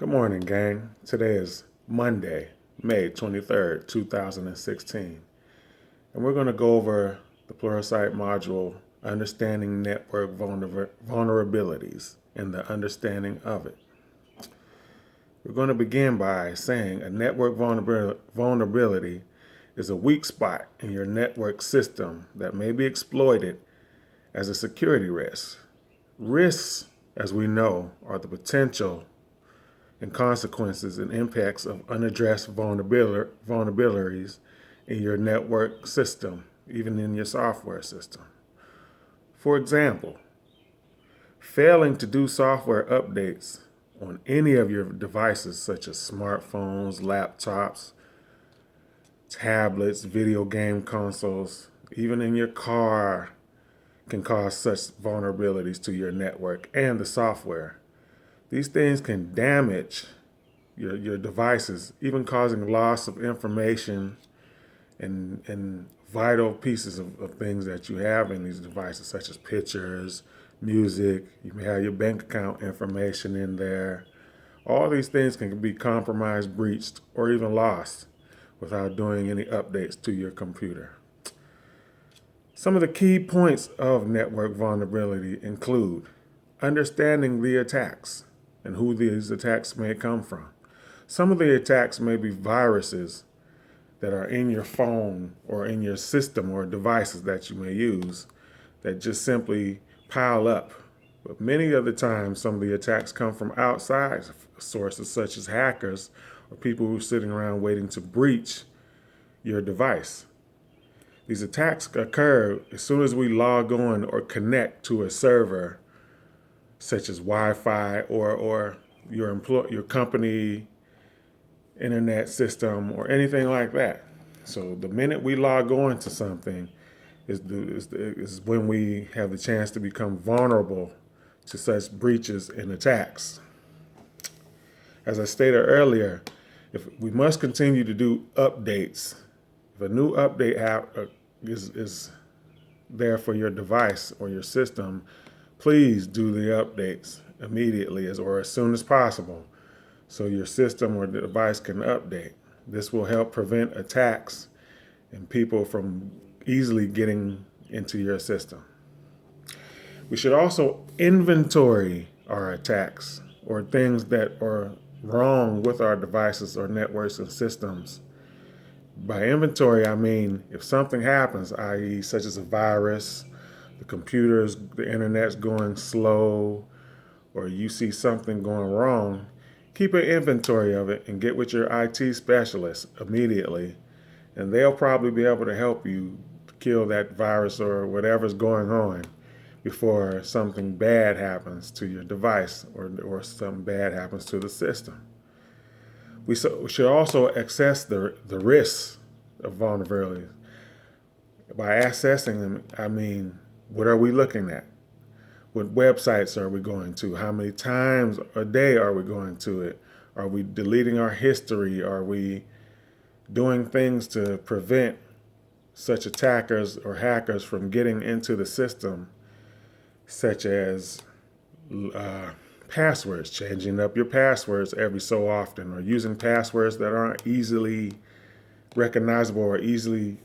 Good morning, gang. Today is Monday, May 23rd, 2016. And we're going to go over the Pluralsight module, Understanding Network Vulnerabilities and the Understanding of it. We're going to begin by saying a network vulnerability is a weak spot in your network system that may be exploited as a security risk. Risks, as we know, are the potential and consequences and impacts of unaddressed vulnerabilities in your network system, even in your software system. For example, failing to do software updates on any of your devices, such as smartphones, laptops, tablets, video game consoles, even in your car, can cause such vulnerabilities to your network and the software. These things can damage your devices, even causing loss of information and vital pieces of things that you have in these devices, such as pictures, music. You may have your bank account information in there. All these things can be compromised, breached, or even lost without doing any updates to your computer. Some of the key points of network vulnerability include understanding the attacks and who these attacks may come from. Some of the attacks may be viruses that are in your phone or in your system or devices that you may use that just simply pile up. But many of the times, some of the attacks come from outside sources, such as hackers or people who are sitting around waiting to breach your device. These attacks occur as soon as we log on or connect to a server, such as Wi-Fi or your company internet system or anything like that. So the minute we log on to something is when we have the chance to become vulnerable to such breaches and attacks. As I stated earlier, if we must continue to do updates. If a new update is there for your device or your system, please do the updates immediately or as soon as possible so your system or the device can update. This will help prevent attacks and people from easily getting into your system. We should also inventory our attacks or things that are wrong with our devices or networks and systems. By inventory, I mean if something happens, i.e. such as a virus, the internet's going slow, or you see something going wrong, keep an inventory of it and get with your IT specialist immediately, and they'll probably be able to help you kill that virus or whatever's going on before something bad happens to your device or something bad happens to the system. We should also assess the risks of vulnerabilities. By assessing them, I mean, what are we looking at? What websites are we going to? How many times a day are we going to it? Are we deleting our history? Are we doing things to prevent such attackers or hackers from getting into the system, such as passwords, changing up your passwords every so often, or using passwords that aren't easily recognizable or easily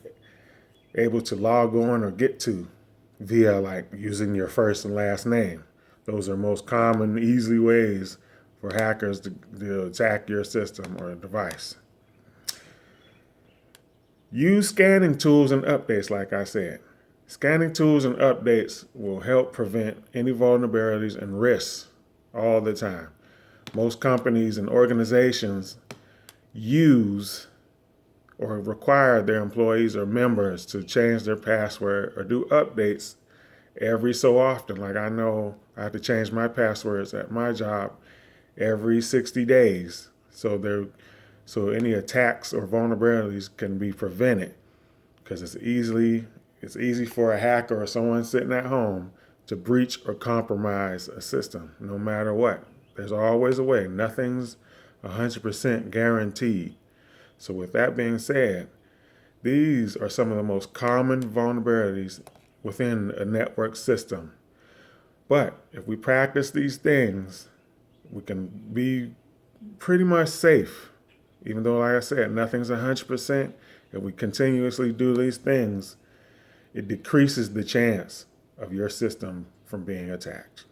able to log on or get to via like using your first and last name. Those are most common, easy ways for hackers to attack your system or device. Use scanning tools and updates, like I said. Scanning tools and updates will help prevent any vulnerabilities and risks all the time. Most companies and organizations use or require their employees or members to change their password or do updates every so often. Like I know I have to change my passwords at my job every 60 days. So any attacks or vulnerabilities can be prevented because it's easy for a hacker or someone sitting at home to breach or compromise a system, no matter what. There's always a way. Nothing's 100% guaranteed. So with that being said, these are some of the most common vulnerabilities within a network system. But if we practice these things, we can be pretty much safe. Even though, like I said, nothing's 100%, if we continuously do these things, it decreases the chance of your system from being attacked.